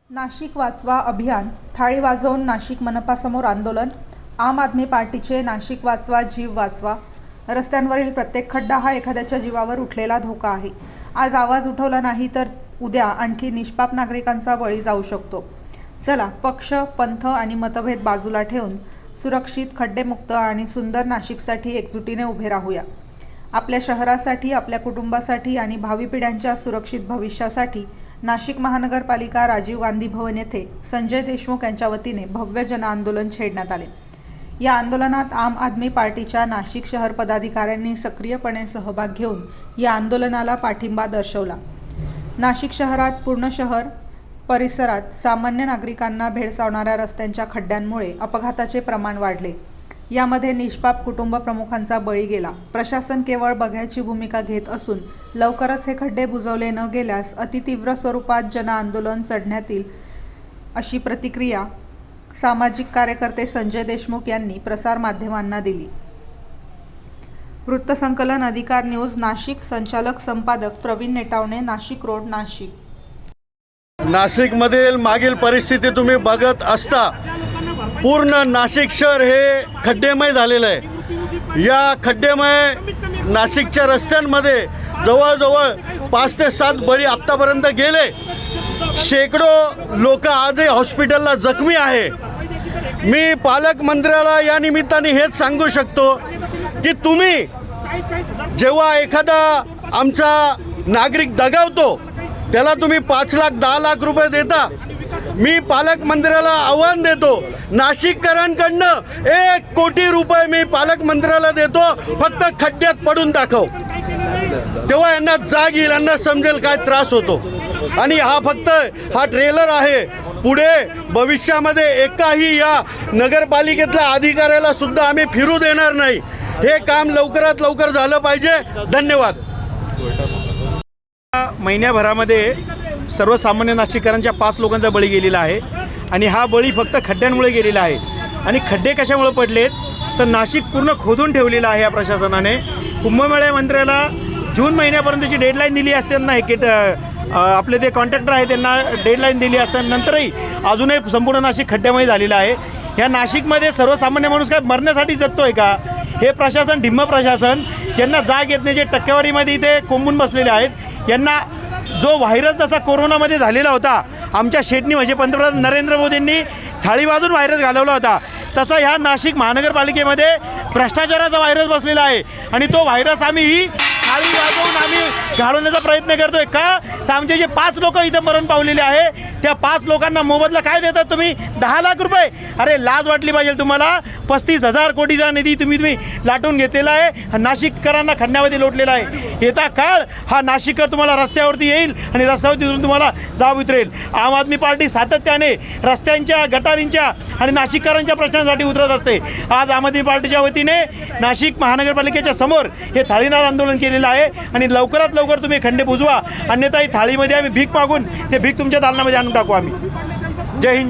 नाशिक वाचवा अभियान, थाळी वाजवून नाशिक मनपासमोर आंदोलन. आम आदमी पार्टीचे नाशिक वाचवा जीव वाचवा. रस्त्यांवरील प्रत्येक खड्डा हा एखाद्याच्या जीवावर उठलेला धोका आहे. आज आवाज उठवला नाही तर उद्या आणखी निष्पाप नागरिकांचा बळी जाऊ शकतो. चला, पक्ष, पंथ आणि मतभेद बाजूला ठेवून सुरक्षित, खड्डेमुक्त आणि सुंदर नाशिकसाठी एकजुटीने उभे राहूया. आपल्या शहरासाठी, आपल्या कुटुंबासाठी आणि भावी पिढ्यांच्या सुरक्षित भविष्यासाठी नाशिक महानगरपालिका राजीव गांधी भवन येथे संजय देशमुख यांच्या वतीने भव्य जन आंदोलन छेडण्यात आले. या आंदोलनात आम आदमी पार्टीच्या नाशिक शहर पदाधिकाऱ्यांनी सक्रियपणे सहभाग घेऊन या आंदोलनाला पाठिंबा दर्शवला. नाशिक शहरात पूर्ण शहर परिसरात सामान्य नागरिकांना भेडसावणाऱ्या रस्त्यांच्या खड्ड्यांमुळे अपघाताचे प्रमाण वाढले. यामध्ये निष्पाप कुटुंब प्रमुखांचा बळी गेला. प्रशासन केवळ बघ्याची भूमिका घेत असून लवकरच हे खड्डे बुजवले न गेल्यास अतितीव्र स्वरूपात जन आंदोलन चढण्यात येईल, अशी प्रतिक्रिया सामाजिक कार्यकर्ते संजय देशमुख यांनी प्रसार माध्यमांना दिली. वृत्तसंकलन अधिकार न्यूज नाशिक. संचालक संपादक प्रवीण नेटावणे, नाशिक रोड, नाशिक. नाशिकमधील मागील परिस्थिती तुम्ही बघत असता पूर्ण नाशिक शहर हे खड्डेमय झालेलं आहे. या खड्डेमय नाशिकच्या रस्त्यांमध्ये जवळजवळ 5 ते 7 बळी आत्तापर्यंत गेले. शेकडो लोक आजही हॉस्पिटलला जखमी आहे. मी पालकमंत्र्याला या निमित्ताने हेच सांगू शकतो की तुम्ही जेव्हा एखादा आमचा नागरिक दगावतो त्याला तुम्ही 5 लाख 10 लाख रुपये देता. मी पालकमंत्र्याला आव्हान देतो, नाशिककरांकडनं 1 कोटी रुपये मी पालकमंत्र्याला देतो, फक्त खड्ड्यात पडून दाखव. तेव्हा यांना जाग येईल, यांना समजेल काय त्रास होतो. आणि हा फक्त ट्रेलर आहे. पुढे भविष्यामध्ये एकाही या नगरपालिकेतल्या अधिकाऱ्याला सुद्धा आम्ही फिरू देणार नाही. हे काम लवकरात लवकर झालं पाहिजे. धन्यवाद. महिन्याभरामध्ये सर्वसामान्य नाशिककरांच्या 5 लोकांचा बळी गेलेला आहे. आणि हा बळी फक्त खड्ड्यांमुळे गेलेला आहे. आणि खड्डे कशामुळे पडलेत तर नाशिक पूर्ण खोदून ठेवलेलं आहे या प्रशासनाने. कुंभमेळा मंत्र्याला जून महिन्यापर्यंतची डेडलाईन दिली असताना आपले ते कॉन्ट्रॅक्टर आहे त्यांना डेडलाईन दिली असताना नंतरही अजूनही संपूर्ण नाशिक खड्ड्यामध्ये झालेलं आहे. या नाशिकमध्ये सर्वसामान्य माणूस काय मरण्यासाठी जगतो आहे का? हे प्रशासन ढिम्म प्रशासन, ज्यांना जाग येत नाही, जे टक्केवारीमध्ये इथे कोंबून बसलेले आहेत, यांना जो व्हायरस जसा कोरोनामध्ये झालेला होता, आमच्या शेटनी म्हणजे पंतप्रधान नरेंद्र मोदींनी थाळी वाजून व्हायरस घालवला होता, तसा ह्या नाशिक महानगरपालिकेमध्ये भ्रष्टाचाराचा व्हायरस बसलेला आहे. आणि तो व्हायरस आम्ही थाळी वाजवून घालवण्याचा प्रयत्न करतोय का? तर आमचे जे 5 लोक इथं मरण पावलेले आहे त्या 5 लोकांना मोबदला काय देतात तुम्ही? 10 लाख रुपये. अरे लाज वाटली पाहिजे तुम्हाला. 35,000 कोटीचा निधी तुम्ही लाटून घेतलेला आहे, नाशिककरांना खड्ड्यामध्ये लोटलेला आहे. येता काळ हा नाशिककर तुम्हाला रस्त्यावरती येईल आणि रस्त्यावरती येऊन तुम्हाला जाब उतरेल. आम आदमी पार्टी सातत्याने रस्त्यांच्या, गटारींच्या आणि नाशिककरांच्या प्रश्नांसाठी उतरत असते. आज आम आदमी पार्टीच्या वतीने नाशिक महानगरपालिकेच्या समोर हे थाळीनाद आंदोलन केलेलं आहे. आणि लवकरात लवकर तुम्ही खड्डे बुजवा, अन्यथा ही थाळीमध्ये आम्ही भीक मागून ते भीक तुमच्या दालनामध्ये आणून टाकू आम्ही. जय हिंद.